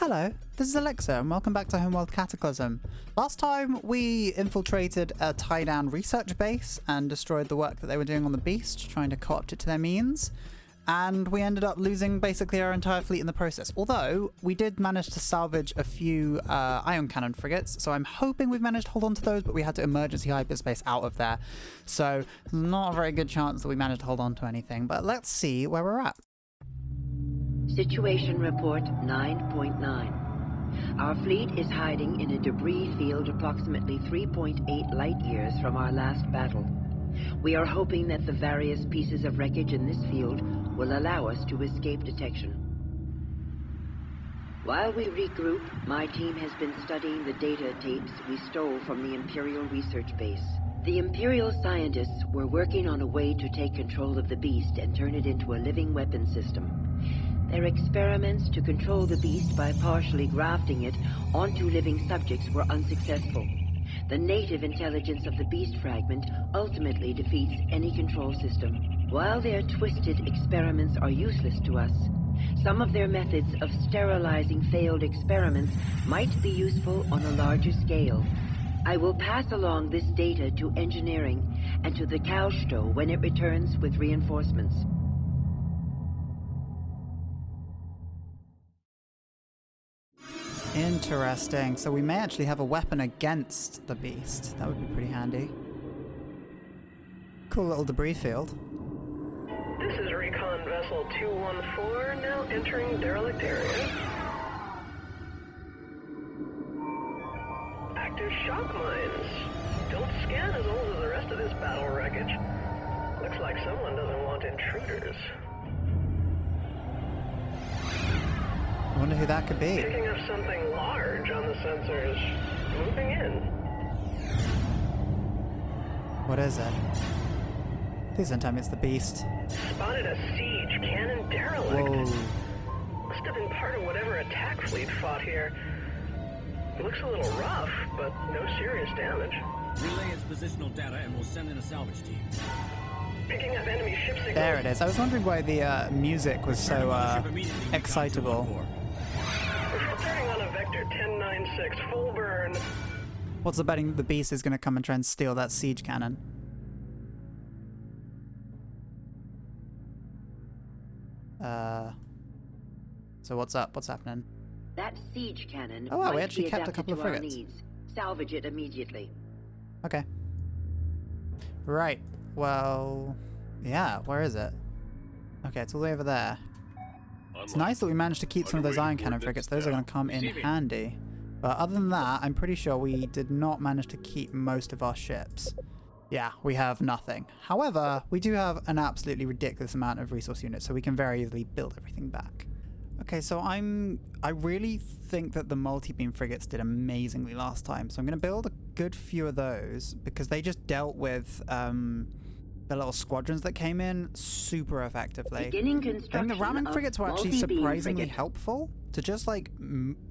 Hello, this is Alexa and welcome back to Homeworld Cataclysm. Last time we infiltrated a Taiidan research base and destroyed the work that they were doing on the beast, trying to co-opt it to their means, and we ended up losing basically our entire fleet in the process. Although, we did manage to salvage a few ion cannon frigates, so I'm hoping we've managed to hold on to those, but we had to emergency hyperspace out of there. So, not a very good chance that we managed to hold on to anything, but let's see where we're at. Situation report 9.9. Our fleet is hiding in a debris field approximately 3.8 light years from our last battle. We are hoping that the various pieces of wreckage in this field will allow us to escape detection. While we regroup, my team has been studying the data tapes we stole from the Imperial research base. The Imperial scientists were working on a way to take control of the beast and turn it into a living weapon system. Their experiments to control the beast by partially grafting it onto living subjects were unsuccessful. The native intelligence of the beast fragment ultimately defeats any control system. While their twisted experiments are useless to us, some of their methods of sterilizing failed experiments might be useful on a larger scale. I will pass along this data to engineering and to the Kalsto when it returns with reinforcements. Interesting. So we may actually have a weapon against the beast. That would be pretty handy. Cool little debris field. This is Recon Vessel 214, now entering derelict area. Active shock mines. Don't scan as old as the rest of this battle wreckage. Looks like someone doesn't want intruders. I wonder who that could be. Picking up something large on the sensors. Moving in. What is it? Please don't tell me it's the beast. Spotted a siege cannon derelict. Whoa. Must have been part of whatever attack fleet fought here. It looks a little rough, but no serious damage. Relay its positional data and we'll send in a salvage team. Picking up enemy ship signals. There it is. I was wondering why the music was so excitable. Turning on a Vector 1096, full burn. What's the betting that the beast is going to come and try and steal that siege cannon? So what's up? What's happening? That siege cannon Oh, wow, we might actually be kept a adapted couple of to our frigates. needs. Salvage it immediately. Okay. Right. Well, yeah, where is it? Okay, it's all the way over there. It's nice that we managed to keep some of those ion cannon frigates. Those are going to come in handy. But other than that, I'm pretty sure we did not manage to keep most of our ships. Yeah, we have nothing. However, we do have an absolutely ridiculous amount of resource units, so we can very easily build everything back. Okay, so I really think that the multi-beam frigates did amazingly last time. So I'm going to build a good few of those because they just dealt with the little squadrons that came in super effectively. Beginning I think construction the ramming of frigates were actually multi-beam surprisingly frigate. helpful to just like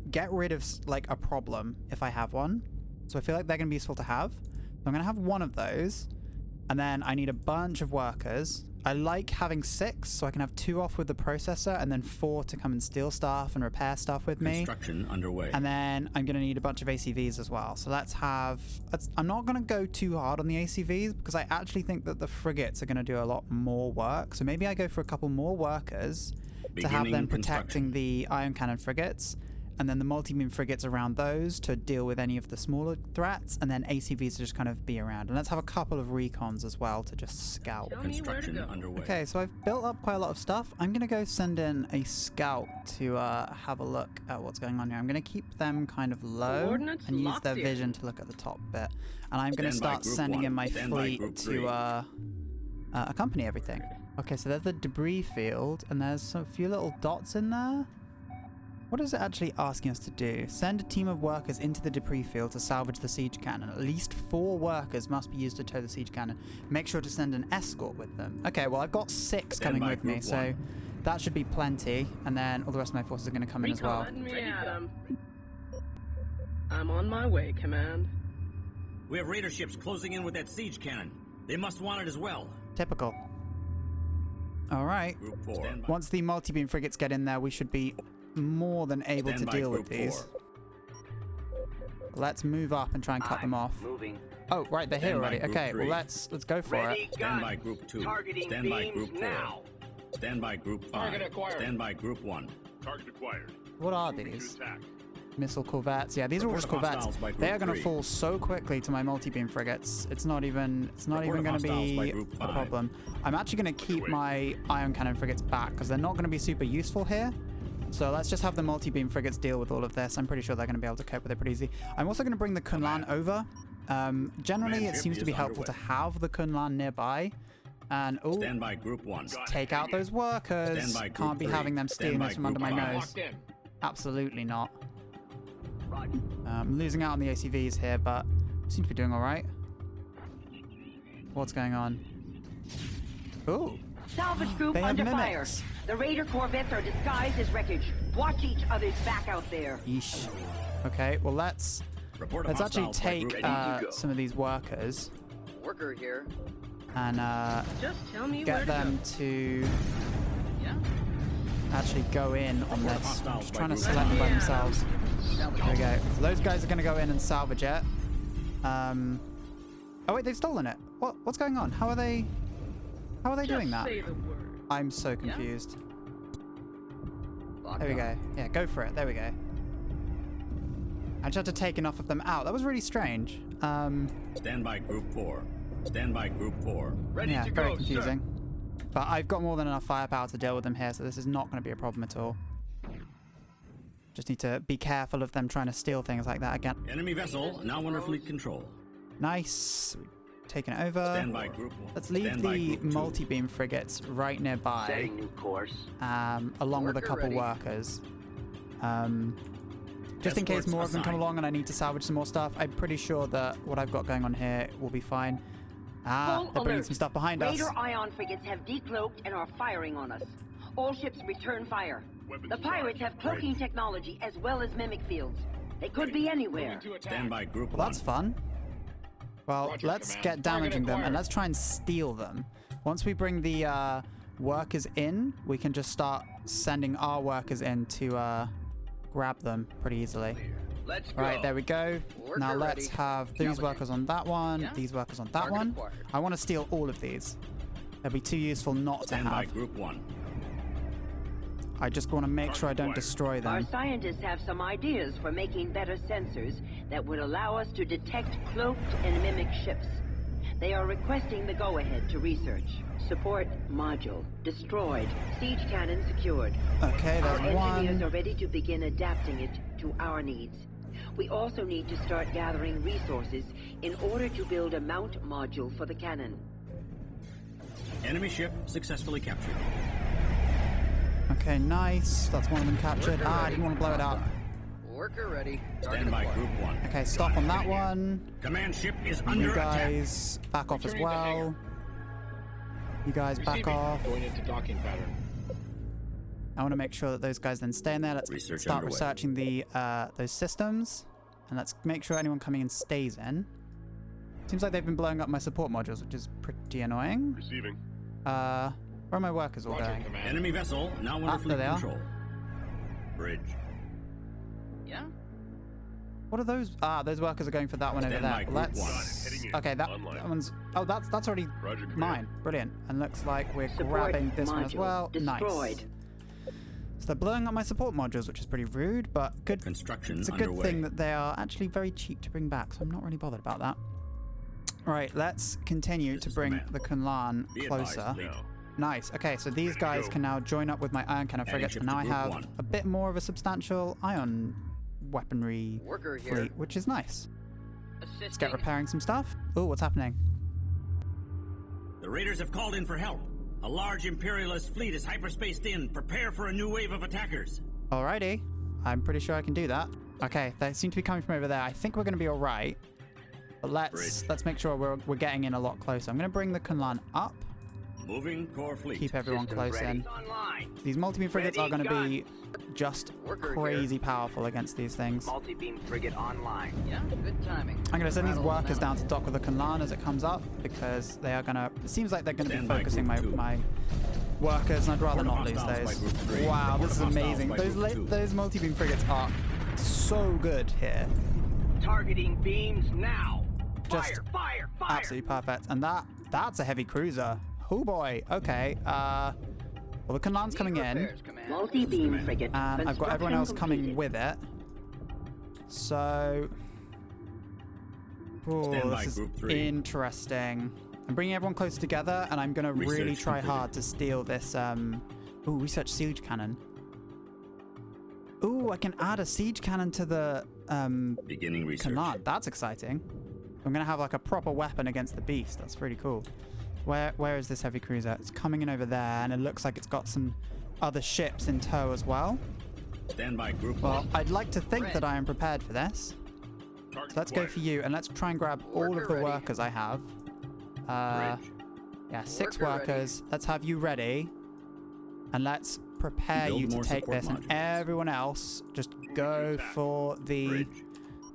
get rid of like a problem if I have one. So I feel like they're going to be useful to have. So I'm going to have one of those, and then I need a bunch of workers. I like having 6, so I can have 2 off with the processor, and then 4 to come and steal stuff and repair stuff with me. Construction underway. And then I'm going to need a bunch of ACVs as well. So I'm not going to go too hard on the ACVs because I actually think that the frigates are going to do a lot more work. So maybe I go for a couple more workers to have them protecting the ion cannon frigates, and then the multi-beam frigates around those to deal with any of the smaller threats, and then ACVs to just kind of be around. And let's have a couple of recons as well to just scout. Construction underway. Okay, so I've built up quite a lot of stuff. I'm going to go send in a scout to have a look at what's going on here. I'm going to keep them kind of low and use their vision to look at the top bit. And I'm going to start sending in my fleet to accompany everything. Okay, so there's the debris field, and there's a few little dots in there. What is it actually asking us to do? Send a team of workers into the debris field to salvage the siege cannon. At least 4 workers must be used to tow the siege cannon. Make sure to send an escort with them. Okay, well, I've got 6 coming with me, so that should be plenty. And then all the rest of my forces are going to come in as well. I'm on my way, Command. We have raider ships closing in with that siege cannon. They must want it as well. Typical. All right. Group 4. Once the multi-beam frigates get in there, we should be more than able to Stand by deal with Group these. 4. Let's move up and try and cut them off. Moving. Oh, right, they're here Stand by already. Group Okay, well 3. let's go for Ready, it. Stand by gun. Group 2. Targeting Stand by beams Group 4. now. Stand by Group 5. Target acquired. Stand by Group 1. Target acquired. What are Moving to these? attack. Missile corvettes. Yeah, these are all just Report of corvettes. hostiles by Group They are going to 3. fall so quickly to my multi-beam frigates. It's not even Report of going to hostiles by be Group a 5. problem. I'm actually going to keep my ion cannon frigates back because they're not going to be super useful here. So let's just have the multi-beam frigates deal with all of this. I'm pretty sure they're going to be able to cope with it pretty easy. I'm also going to bring the Kunlan over. Generally, Command it ship seems to is be helpful to underway. have the Kunlan nearby. And oh, Stand by Group 1. take out those workers. Stand by Group Can't be 3. having them Stand stealing by this from under Group my 5. nose. Locked in. Absolutely not. Roger. I'm losing out on the ACVs here, but seem to be doing all right. What's going on? Ooh, Salvage group They have under fire. mimics. The Raider corvettes are disguised as wreckage. Watch each other's back out there. yeesh. Okay, well let's Report of actually hostiles by take Group go. some of these workers Worker here. and Just tell me where get to them to go. Yeah. actually go in on Report of this. I'm hostiles just by trying to Group select them by Yeah. themselves. There we go. So those guys are going to go in and salvage it. Oh wait, they've stolen it. What's going on? How are they doing Just that? say the word. I'm so confused. Locked There we on. go. Yeah, go for it. There we go. I just had to take enough of them out. That was really strange. Stand by Group 4. Stand by Group 4. Ready Yeah, to very go, confusing. But I've got more than enough firepower to deal with them here, so this is not going to be a problem at all. Just need to be careful of them trying to steal things like that again. Enemy vessel now under fleet control. Nice. Taking it over. Stand by Group 1. Let's leave Stand by the Group 2. multi-beam frigates right nearby, Setting new course. along with a Worker couple ready. workers. Just in case Escorts more of them come assigned. along and I need to salvage some more stuff, I'm pretty sure that what I've got going on here will be fine. Full They're bringing alert. some stuff behind us. Raider ion frigates have decloaked and are firing on us. All ships return fire. Weapons The pirates have cloaking technology as well as mimic fields. They could be anywhere. Moving to attack. Stand by Group 1. Well, that's fun. Well, Roger, let's Command. get damaging them and acquired. let's try and steal them. Once we bring the workers in, we can just start sending our workers in to grab them pretty easily. Let's go. All right, there we go. Worker Now let's ready. have these Salvaging. workers on that one, Yeah. these workers on that Target one. acquired. I want to steal all of these. They'll be too useful not to Stand by have. Group 1. I just want to make sure I don't destroy Our them. scientists have some ideas for making better sensors that would allow us to detect cloaked and mimic ships. They are requesting the go-ahead to research. Support module destroyed. Siege cannon secured. Okay, Our there's engineers are one. ready to begin adapting it to our needs. We also need to start gathering resources in order to build a mount module for the cannon. Enemy ship successfully captured. Okay, nice. That's one of them captured. I didn't want to blow it up. Worker ready. Target Stand by acquired. Group 1. Okay, stop on that one. Command ship is You under attack. guys back off as Returning to hangar. well. You guys back Receiving. off. Going into docking pattern. I want to make sure that those guys then stay in there. Let's Research start underway. researching the those systems, and let's make sure anyone coming in stays in. Seems like they've been blowing up my support modules, which is pretty annoying. Receiving. Where are my workers all Roger, going? Command. Enemy vessel now under Ah, fleet there they are. control. Bridge. Yeah. What are those? Those workers are going for that one over Stand by there. Group Let's. 1. Heading in. Okay, that Online. one's. Oh, that's already Roger, Command. mine. Brilliant. And looks like we're Support grabbing this one as module well. Nice. destroyed. So they're blowing up my support modules, which is pretty rude, but good. Construction It's a good underway. thing that they are actually very cheap to bring back, so I'm not really bothered about that. Right, let's continue This to is bring command. the Kunlan Be advised, closer. fleet. Now. Nice. Okay, so these guys can now join up with my ion cannon Adding frigates, ship and now to I Group have 1. a bit more of a substantial ion weaponry Worker here. fleet, which is nice. Let's get Assisting. repairing some stuff. Oh, what's happening? The raiders have called in for help. A large imperialist fleet is hyperspaced in. Prepare for a new wave of attackers. Alrighty. I'm pretty sure I can do that. Okay, they seem to be coming from over there. I think we're going to be alright. But let's make sure we're getting in a lot closer. I'm going to bring the Kunlan up. Moving core fleet. Keep everyone Systems close ready. in. Online. These multi-beam frigates are Ready, going to be just Worker here. crazy powerful against these things. Multi-beam frigate online. Yeah. Good timing. I'm going to send these Rattle workers them down to dock with the Kunlan as it comes up, because they are going to... It seems like they're going to be Stand by focusing Group 2. my workers, and I'd rather Report not lose hostiles by those. Group 3. Wow, Report this is hostiles amazing. by Those Group 2. those multi-beam frigates are so good here. Targeting beams now. Just Fire! absolutely perfect. And that's a heavy cruiser. Oh boy. Okay. Well, the Kanan's coming in, Repairs, Command. Multi-beam frigate. and I've got everyone else construction coming with it. So, oh, Stand by this is Group 3. interesting. I'm bringing everyone close together, and I'm gonna really Research try completed. hard to steal this. Research siege cannon. Ooh, I can add a siege cannon to the Beginning research. Kanan. That's exciting. I'm gonna have like a proper weapon against the beast. That's pretty cool. Where is this heavy cruiser? It's coming in over there, and it looks like it's got some other ships in tow as well. Stand by Group Well, 1. I'd like to think that I am prepared for this. So let's go for you, and let's try and grab all of Worker the ready. workers I have. Bridge. Yeah, 6 Worker ready. workers. Let's have you ready, and let's prepare Build you to more take support this, and modules. everyone else just go for the Bridge.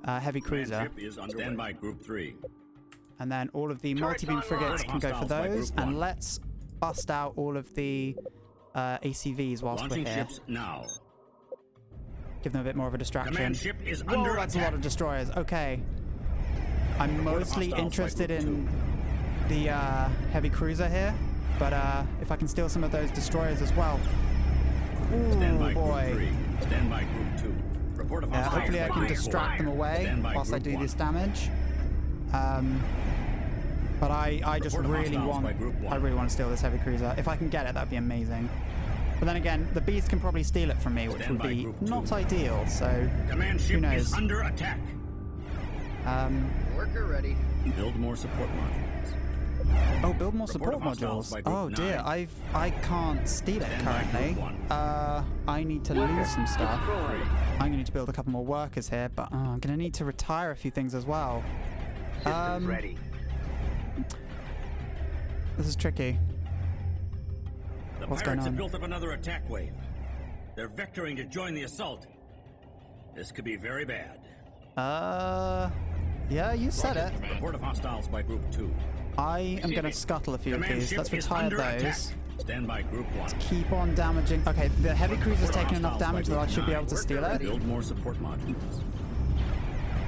heavy Command cruiser, ship is underway. Stand by Group 3. and then all of the multi-beam online. frigates can go for Hostiles by those, Group and 1. let's bust out all of the ACVs whilst Launching we're here. ships now. Give them a bit more of a distraction. Command ship is Whoa, under that's a attack. lot of destroyers. Okay. I'm mostly hostiles by interested Group in the heavy cruiser here, but if I can steal some of those destroyers as well. Stand by Ooh, boy. Group 3. Stand by Group 2. Report of Yeah, hostiles hopefully I by can Group distract 4. them away Stand by whilst I Group do 1. this damage. But I just Report of really hostiles want by Group 1. I really want to steal this heavy cruiser. If I can get it, that'd be amazing. But then again, the beast can probably steal it from me, which Stand would by be Group 2. not ideal. So Command ship knows? is under attack. Worker ready. Build more support modules. Oh, build more support Report of hostiles modules. by Group Oh dear, 9. I can't steal it Stand by currently. Group 1. I need to lose some stuff. destroyed. I'm gonna need to build a couple more workers here, but I'm gonna need to retire a few things as well. Systems ready. This is tricky. The What's pirates going have on? built up another attack wave. They're vectoring to join the assault. This could be very bad. Yeah, you said it. Report of hostiles by Group 2. I am gonna scuttle a few of Command these. ship Let's is retire under those. attack. Stand by Group 1. Keep on damaging. Okay, the heavy cruiser's Report of taken enough hostiles by damage that I Group should be 9. able to steal it. Build more support modules.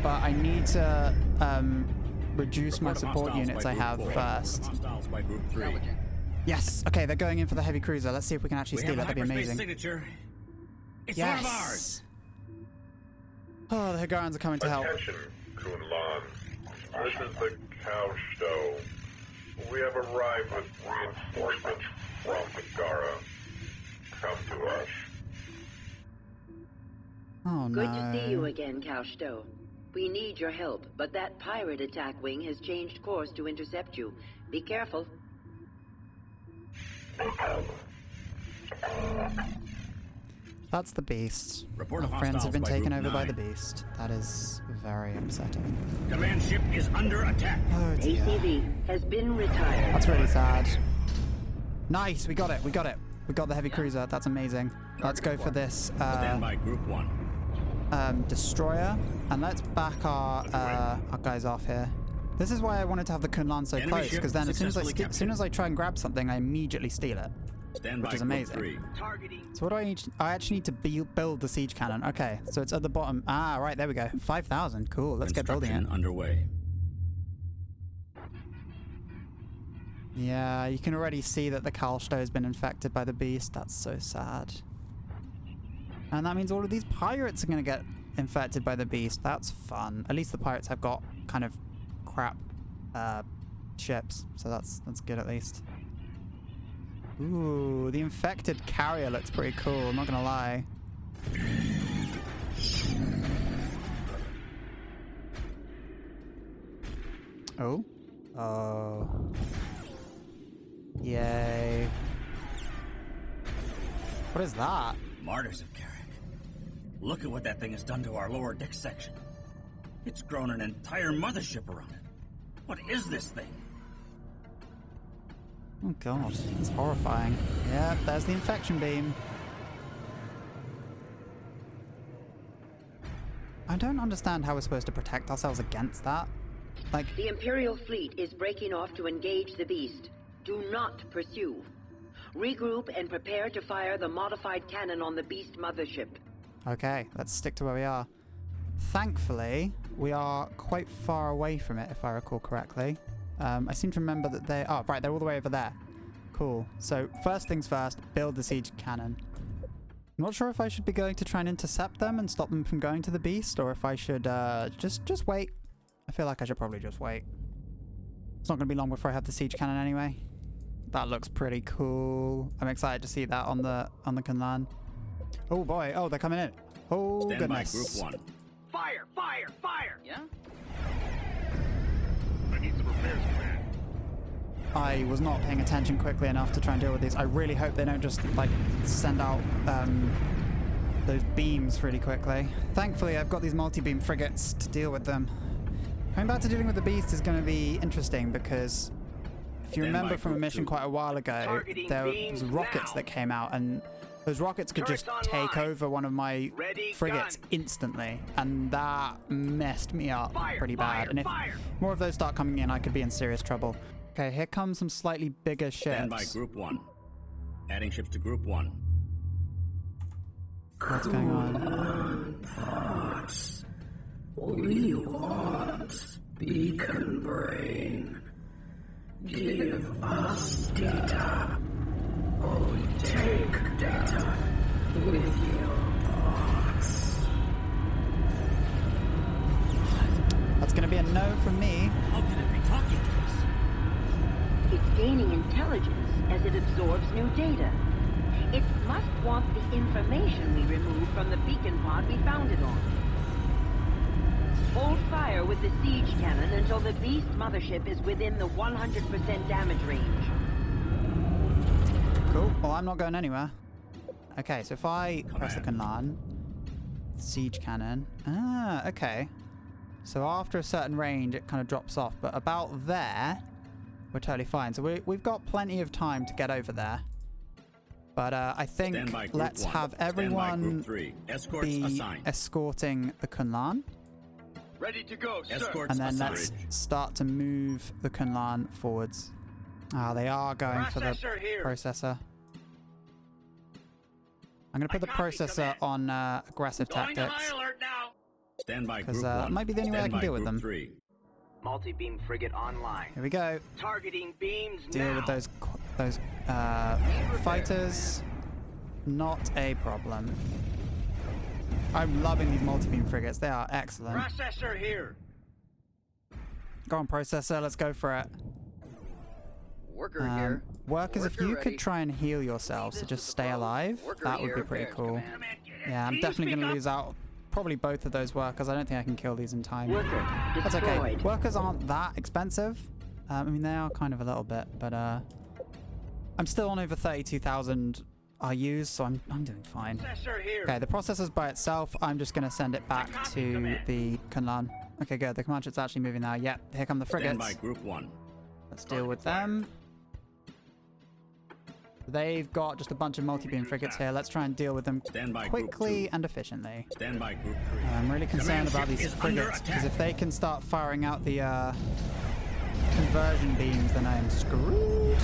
But I need to reduce my Report of support hostiles units by I Group have 4. first. Hostiles by Group 3. Salvaging. Yes. Okay, they're going in for the heavy cruiser. Let's see if we can actually We steal have it. a That'd be hyperspace amazing. signature. It's one of ours. Yes. Oh, the Higarans are coming to help. Attention, Kunlan. This is the cow show. We have arrived with reinforcements from Megara. Come to us. Oh no. Good to see you again, Kaushto. We need your help, but that pirate attack wing has changed course to intercept you. Be careful. That's the beast. Report Our of friends have hostiles been by taken Group over by 9. the beast. That is very upsetting. Command ship is under attack. Oh dear. ACV has been retired. That's really sad. Nice, we got it. We got it. We got the heavy cruiser. That's amazing. Let's go for this Stand by Group 1. destroyer, and let's back our guys off here. This is why I wanted to have the Kunlan so Enemy close, ship because then as soon successfully as I try and grab something, I immediately steal it. Stand Which by is Group amazing. 3. Targeting. So what do I need? I actually need to build the siege cannon. Okay, so it's at the bottom. Ah, right, there we go. 5,000. Cool. Let's get building it. Construction underway. Yeah, you can already see that the Kalsto has been infected by the beast. That's so sad. And that means all of these pirates are going to get infected by the beast. That's fun. At least the pirates have got kind of crap ships, so that's good at least. Ooh, the infected carrier looks pretty cool, I'm not gonna lie. Oh? Oh. Yay. What is that? Martyrs of Kharak. Look at what that thing has done to our lower deck section. It's grown an entire mothership around it. What is this thing? Oh god, it's horrifying. Yep, there's the infection beam. I don't understand how we're supposed to protect ourselves against that. Like, The Imperial fleet is breaking off to engage the beast. Do not pursue. Regroup and prepare to fire the modified cannon on the Beast mothership. Okay, let's stick to where we are. Thankfully, we are quite far away from it, if I recall correctly. I seem to remember that they... Oh, right, they're all the way over there. Cool. So, first things first, build the siege cannon. I'm not sure if I should be going to try and intercept them and stop them from going to the beast, or if I should just wait. I feel like I should probably just wait. It's not going to be long before I have the siege cannon anyway. That looks pretty cool. I'm excited to see that on the Kunlan. Oh boy! Oh, they're coming in. Oh Stand goodness! by Group 1. Fire! Fire! Fire! Yeah? I need some repairs, Command. I was not paying attention quickly enough to try and deal with these. I really hope they don't just like send out those beams really quickly. Thankfully, I've got these multi-beam frigates to deal with them. Coming back to dealing with the beast is going to be interesting because if you remember from a mission quite a while ago, there was rockets that came out, and those rockets could just take over one of my frigates instantly, and that messed me up pretty bad. And if more of those start coming in, I could be in serious trouble. Okay, here come some slightly bigger ships. Stand by Group 1. Adding ships to Group 1. What's going on? We want beacon brain. Give us data. Or we take data with your parts. That's going to be a no from me. How can it be talking to us? It's gaining intelligence as it absorbs new data. It must want the information we removed from the beacon pod we found it on. Hold fire with the siege cannon until the Beast mothership is within the 100% damage range. Cool. Well, I'm not going anywhere. Okay, so if I press the command, siege cannon. Ah, okay. So after a certain range, it kind of drops off, but about there, we're totally fine. So we've got plenty of time to get over there. But I think let's have everyone be escorting the Kunlan. Ready to go, sir. And then let's start to move the Kunlan forwards. Ah, they are going for the processor. I'm going to put the processor on aggressive tactics. Because that might be the only way I can deal with them. Multi-beam frigate online. Here we go. Targeting beams Deal now. with those fighters. Not a problem. I'm loving these multi-beam frigates. They are excellent. Processor here. Go on, processor. Let's go for it. Worker here. Workers, if Worker you ready. could try and heal yourselves to just stay alive, that would be pretty cool. Yeah, I'm definitely going to lose out probably both of those workers. I don't think I can kill these in time. Worker That's okay. destroyed. Workers aren't that expensive. I mean, they are kind of a little bit, but I'm still on over 32,000 IUs, so I'm doing fine. Okay, the processor's by itself. I'm just going to send it back to the Kunlan. Okay, good. The command ship's actually moving now. Yep, here come the frigates. Stand by Group 1. Let's deal with them. They've got just a bunch of multi-beam frigates here. Let's try and deal with them quickly and efficiently. Stand by Group 3. I'm really concerned about ship these is under frigates, because attack. if they can start firing out the conversion beams, then I am screwed.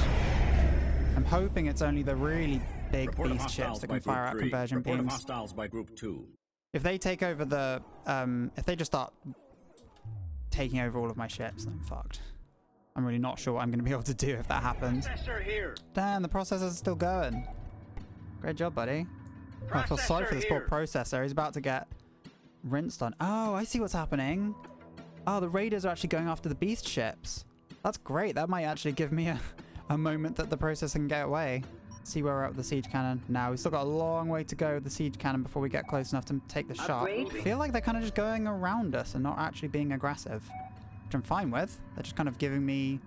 I'm hoping it's only the really big Report of beast ships hostiles that by can fire Group out 3. conversion Report of beams. hostiles by Group 2. If they take over the, if they just start taking over all of my ships, then I'm fucked. I'm really not sure what I'm going to be able to do if that happens. Damn, the processor's still going. Great job, buddy. Oh, I feel sorry for this poor processor. He's about to get rinsed on. Oh, I see what's happening. Oh, the raiders are actually going after the beast ships. That's great. That might actually give me a moment that the processor can get away. See where we're at with the siege cannon. Now, we've still got a long way to go with the siege cannon before we get close enough to take the shot. I feel like they're kind of just going around us and not actually being aggressive, which I'm fine with. They're just kind of giving me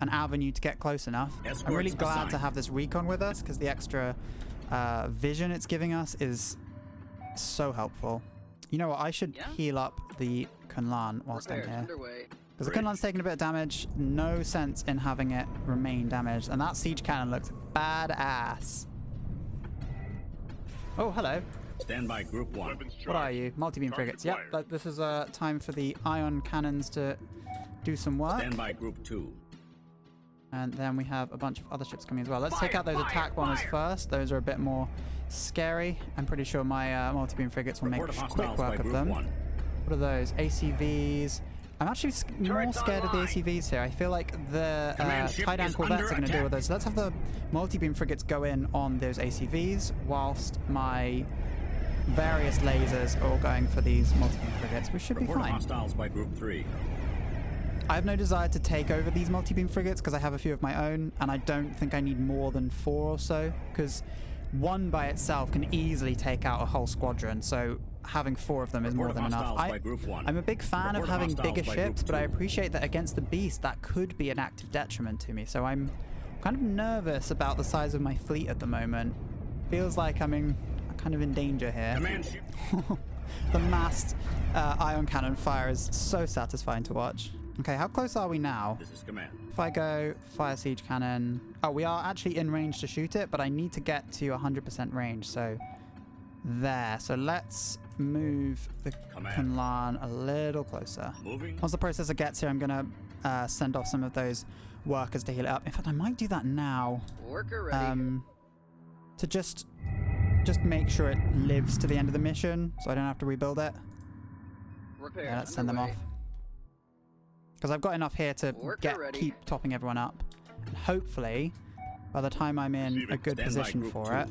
an avenue to get close enough. I'm really glad to have this recon with us, because the extra vision it's giving us is so helpful. You know what? I should heal up the Kunlan whilst I'm here. Because the Kunlan's taking a bit of damage. No sense in having it remain damaged. And that siege cannon looks badass. Oh, hello. Stand by Group 1. What are you? Multi-beam frigates. Yep, this is time for the ion cannons to do some work. Stand by Group 2. And then we have a bunch of other ships coming as well. Let's take out those attack bombers first. Those are a bit more scary. I'm pretty sure my multi-beam frigates will make quick work of them. What are those? ACVs. I'm actually more scared of the ACVs here. I feel like the Taiidan corvettes are going to deal with those. So let's have the multi-beam frigates go in on those ACVs whilst my various lasers are all going for these multi-beam frigates. We should be fine. Hostiles by Group 3. I have no desire to take over these multi-beam frigates because I have a few of my own, and I don't think I need more than 4 or so, because one by itself can easily take out a whole squadron, so having 4 of them is more than enough. I'm a big fan of having bigger ships, but I appreciate that against the Beast that could be an active detriment to me, so I'm kind of nervous about the size of my fleet at the moment. Feels like I'm kind of in danger here. The massed ion cannon fire is so satisfying to watch. Okay, how close are we now? This is command. If I go fire siege cannon... Oh, we are actually in range to shoot it, but I need to get to 100% range, so... There. So let's move the Kunlan a little closer. Once the processor gets here, I'm going to send off some of those workers to heal it up. In fact, I might do that now. Worker ready. To just make sure it lives to the end of the mission, so I don't have to rebuild it. Repair. Yeah, let's send them off. Because I've got enough here to keep topping everyone up. And hopefully, by the time I'm in a good position for it,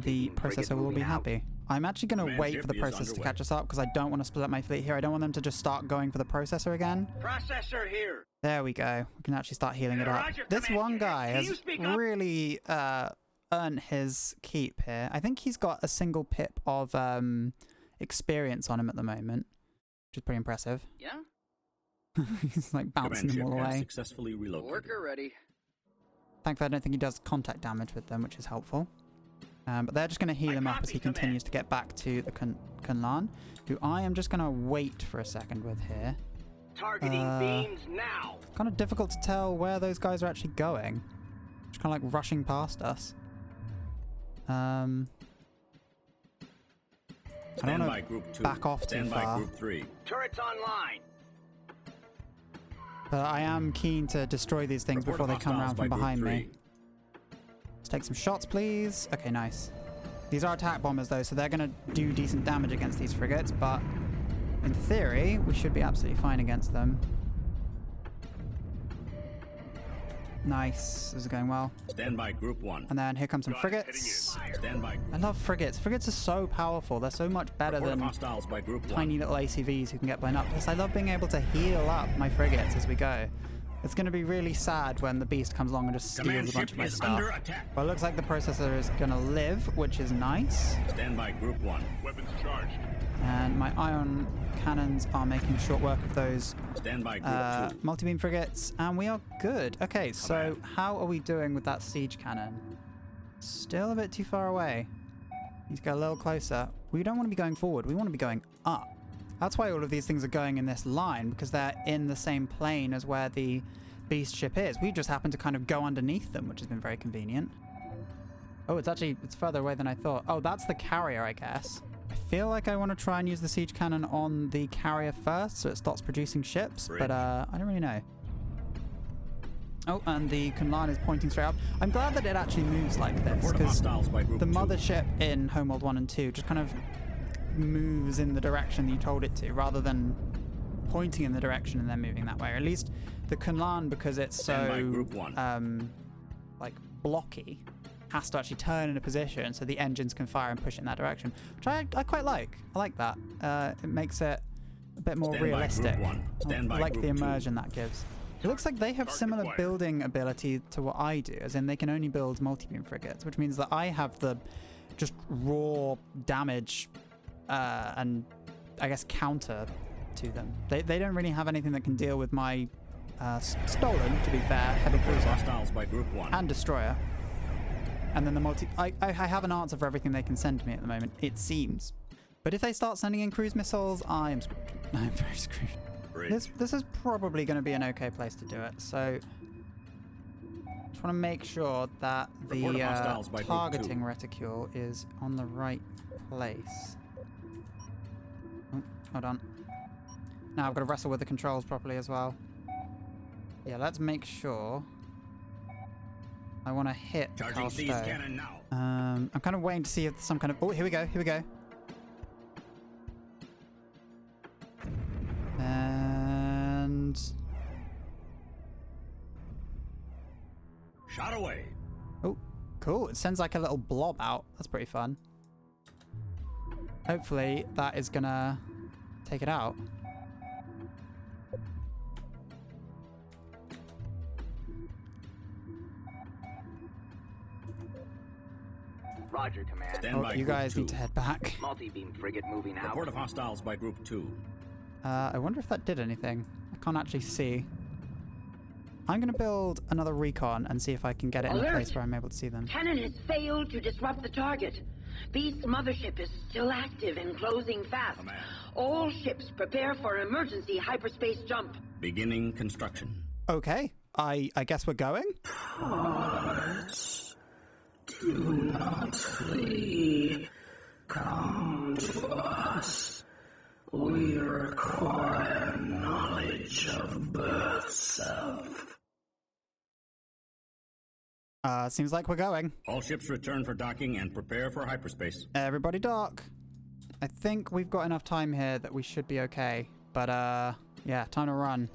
the processor will be happy. I'm actually going to wait for the processor to catch us up because I don't want to split up my fleet here. I don't want them to just start going for the processor again. Processor here. There we go. We can actually start healing it up. This one guy has really earned his keep here. I think he's got a single pip of experience on him at the moment, which is pretty impressive. Yeah? He's like bouncing them all away. Successfully relocated. Worker ready. Thankfully, I don't think he does contact damage with them, which is helpful. But they're just going to heal him up as he continues to get back to the Kunlan, who I am just going to wait for a second with here. Targeting beams now. Kind of difficult to tell where those guys are actually going. Just kind of like rushing past us. I don't want to back off too far. Turrets online. But I am keen to destroy these things before they come around from behind me. Let's take some shots, please. Okay, nice. These are attack bombers, though, so they're going to do decent damage against these frigates, but in theory, we should be absolutely fine against them. Nice. This is going well. Stand by Group 1. And then here comes some frigates. Stand by. I love frigates. Frigates are so powerful. They're so much better than tiny little ACVs who can get blown up. Plus, I love being able to heal up my frigates as we go. It's going to be really sad when the Beast comes along and just steals a bunch of my stuff. Well, it looks like the processor is going to live, which is nice. Stand by Group 1. Weapons charged. And my ion cannons are making short work of those multi-beam frigates, and we are good. Okay, so how are we doing with that siege cannon? Still a bit too far away. Need to go a little closer. We don't want to be going forward. We want to be going up. That's why all of these things are going in this line, because they're in the same plane as where the Beast ship is. We just happen to kind of go underneath them, which has been very convenient. Oh, it's further away than I thought. Oh, that's the carrier, I guess. I feel like I want to try and use the siege cannon on the carrier first so it stops producing ships, but I don't really know. Oh, and the Kunlan is pointing straight up. I'm glad that it actually moves like this, because the mothership in Homeworld 1 and 2 just kind of moves in the direction that you told it to, rather than pointing in the direction and then moving that way. Or at least the Kunlan, because it's so like blocky, has to actually turn in a position so the engines can fire and push in that direction, which I quite like. I like that. It makes it a bit more realistic. I like the immersion that gives. It looks like they have similar building ability to what I do, as in they can only build multi-beam frigates, which means that I have the just raw damage and I guess counter to them. They don't really have anything that can deal with my stolen, to be fair, heavy cruiser and destroyer. And then the I have an answer for everything they can send to me at the moment, it seems. But if they start sending in cruise missiles, I am screwed. I'm very screwed. This is probably going to be an okay place to do it. So just want to make sure that the targeting reticule is on the right place. Oh, hold on. Now I've got to wrestle with the controls properly as well. Yeah, let's make sure. I want to hit Charging Seige Carl cannon now. I'm kind of waiting to see if some kind of... Oh, here we go. Here we go. And... Shot away. Oh, cool. It sends like a little blob out. That's pretty fun. Hopefully that is gonna take it out. Roger, Command. Stand Oh, by you Group guys 2. need to head back. Multi-beam frigate moving out. Report of hostiles by Group 2. I wonder if that did anything. I can't actually see. I'm gonna build another recon and see if I can get it in a Alert! place where I'm able to see them. Cannon has failed to disrupt the target. Beast's mothership is still active and closing fast. Command. All ships prepare for emergency hyperspace jump. Beginning construction. Okay, I guess we're going. Hearts, do not flee. Come to us. We require knowledge of births of... Seems like we're going. All ships return for docking and prepare for hyperspace. Everybody dock. I think we've got enough time here that we should be okay. But, yeah, time to run.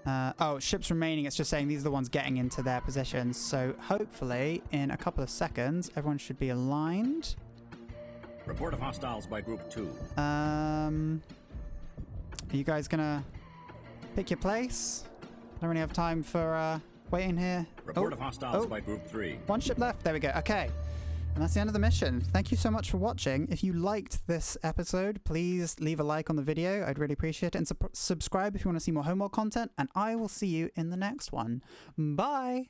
Oh, ships remaining, it's just saying these are the ones getting into their positions. So hopefully, in a couple of seconds, everyone should be aligned. Report of hostiles by Group 2. Are you guys gonna pick your place? I don't really have time for, waiting here. Report of hostiles by Group 3. One ship left. There we go. Okay. And that's the end of the mission. Thank you so much for watching. If you liked this episode, please leave a like on the video. I'd really appreciate it. And subscribe if you want to see more Homeworld content. And I will see you in the next one. Bye.